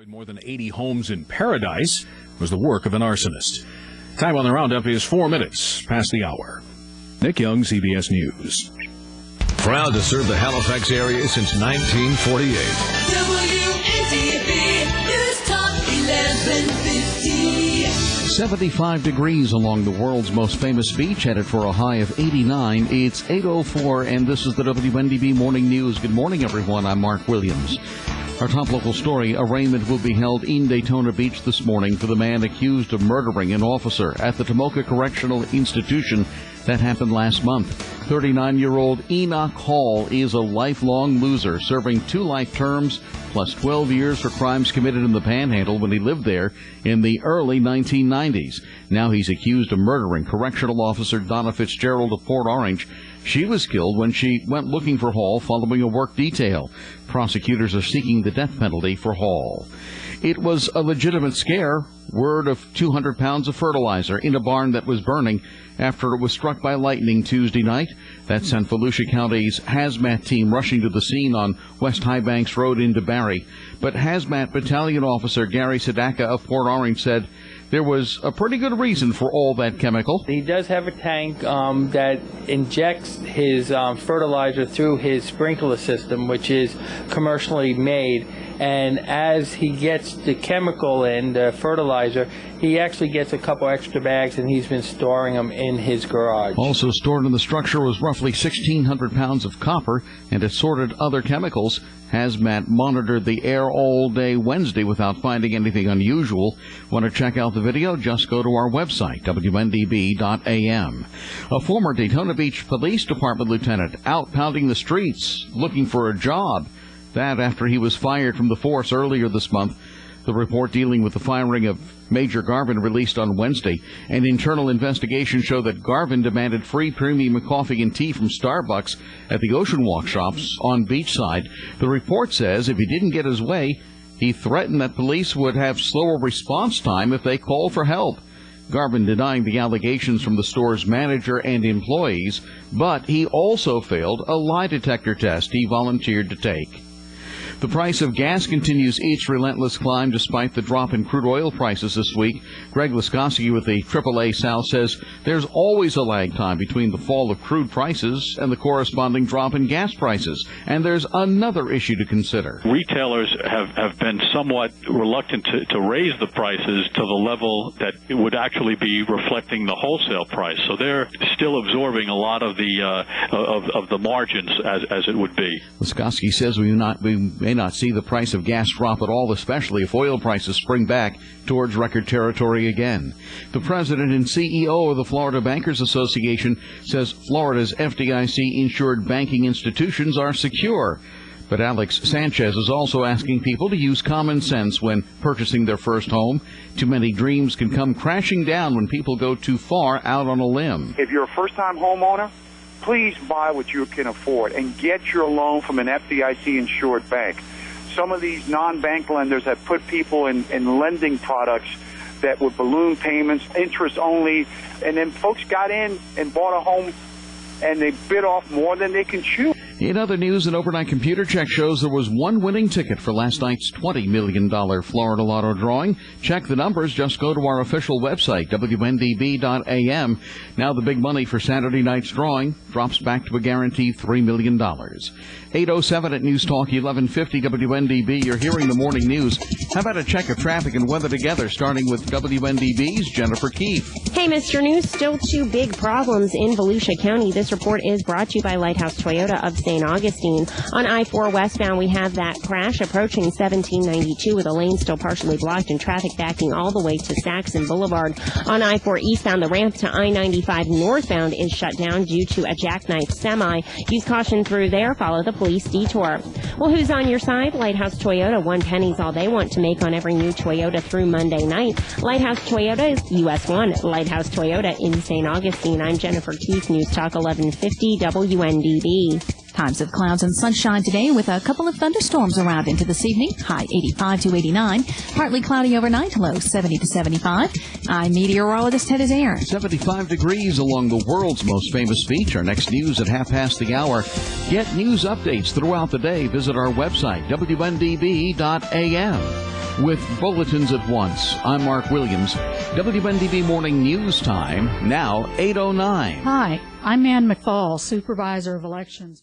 More than 80 homes in Paradise was the work of an arsonist. Time on the roundup is 4 minutes past the hour. Nick Young, CBS News. Proud to serve the Halifax area since 1948. WNDB News Talk 1150. 75 degrees along the world's most famous beach, headed for a high of 89. It's 8:04, and this is the WNDB Morning News. Good morning, everyone. I'm Mark Williams. Our top local story, arraignment will be held in Daytona Beach this morning for the man accused of murdering an officer at the Tomoka Correctional Institution. That happened last month. 39-year-old Enoch Hall is a lifelong loser, serving 2 life terms plus 12 years for crimes committed in the Panhandle when he lived there in the early 1990s. Now he's accused of murdering Correctional Officer Donna Fitzgerald of Port Orange. She was killed when she went looking for Hall following a work detail. Prosecutors are seeking the death penalty for Hall. It was a legitimate scare. Word of 200 pounds of fertilizer in a barn that was burning after it was struck by lightning Tuesday night. That sent Volusia County's hazmat team rushing to the scene on West High Banks Road into Barrie. But hazmat battalion officer Gary Sadaka of Port Orange said there was a pretty good reason for all that chemical. He does have a tank that injects his fertilizer through his sprinkler system, which is commercially made. And as he gets the chemical and the fertilizer, he actually gets a couple extra bags, and he's been storing them in his garage. Also stored in the structure was roughly 1,600 pounds of copper and assorted other chemicals. Hazmat monitored the air all day Wednesday without finding anything unusual. Want to check out the video? Just go to our website, WNDB.am. A former Daytona Beach Police Department lieutenant out pounding the streets looking for a job. That after he was fired from the force earlier this month. The report dealing with the firing of Major Garvin released on Wednesday. An internal investigation showed that Garvin demanded free premium coffee and tea from Starbucks at the Ocean Walk shops on Beachside. The report says if he didn't get his way, he threatened that police would have slower response time if they called for help. Garvin denying the allegations from the store's manager and employees, but he also failed a lie detector test he volunteered to take. The price of gas continues its relentless climb despite the drop in crude oil prices this week. Greg Laskowski with the AAA South says there's always a lag time between the fall of crude prices and the corresponding drop in gas prices. And there's another issue to consider. Retailers have been somewhat reluctant to raise the prices to the level that it would actually be reflecting the wholesale price. So they're still absorbing a lot of the margins as it would be. Laskowski says we may not see the price of gas drop at all, especially if oil prices spring back towards record territory again. The president and CEO of the Florida Bankers Association says Florida's FDIC-insured banking institutions are secure. But Alex Sanchez is also asking people to use common sense when purchasing their first home. Too many dreams can come crashing down when people go too far out on a limb. If you're a first-time homeowner, please buy what you can afford and get your loan from an FDIC-insured bank. Some of these non-bank lenders have put people in lending products that would balloon payments, interest only, and then folks got in and bought a home and they bid off more than they can chew. In other news, an overnight computer check shows there was one winning ticket for last night's $20 million Florida Lotto drawing. Check the numbers. Just go to our official website, WNDB.am. Now the big money for Saturday night's drawing drops back to a guaranteed $3 million. 8:07 at News Talk 1150 WNDB. You're hearing the morning news. How about a check of traffic and weather together, starting with WNDB's Jennifer Keefe. Hey, Mr. News, still 2 big problems in Volusia County. This report is brought to you by Lighthouse Toyota of St. Augustine. On I-4 westbound, we have that crash approaching 1792 with a lane still partially blocked and traffic backing all the way to Saxon Boulevard. On I-4 eastbound, the ramp to I-95 northbound is shut down due to a jackknife semi. Use caution through there. Follow the police detour. Well, who's on your side? Lighthouse Toyota. 1 penny's all they want to make on every new Toyota through Monday night. Lighthouse Toyota is US 1. Lighthouse Toyota in St. Augustine. I'm Jennifer Keith, News Talk 1150 WNDB. Times of clouds and sunshine today with a couple of thunderstorms around into this evening. High 85 to 89. Partly cloudy overnight. Low 70 to 75. I'm meteorologist Ted Azair. 75 degrees along the world's most famous beach. Our next news at 5:30. Get news updates throughout the day. Visit our website, WNDB.am. with bulletins at once. I'm Mark Williams. WNDB Morning News Time, now 8:09. Hi, I'm Ann McFall, Supervisor of Elections.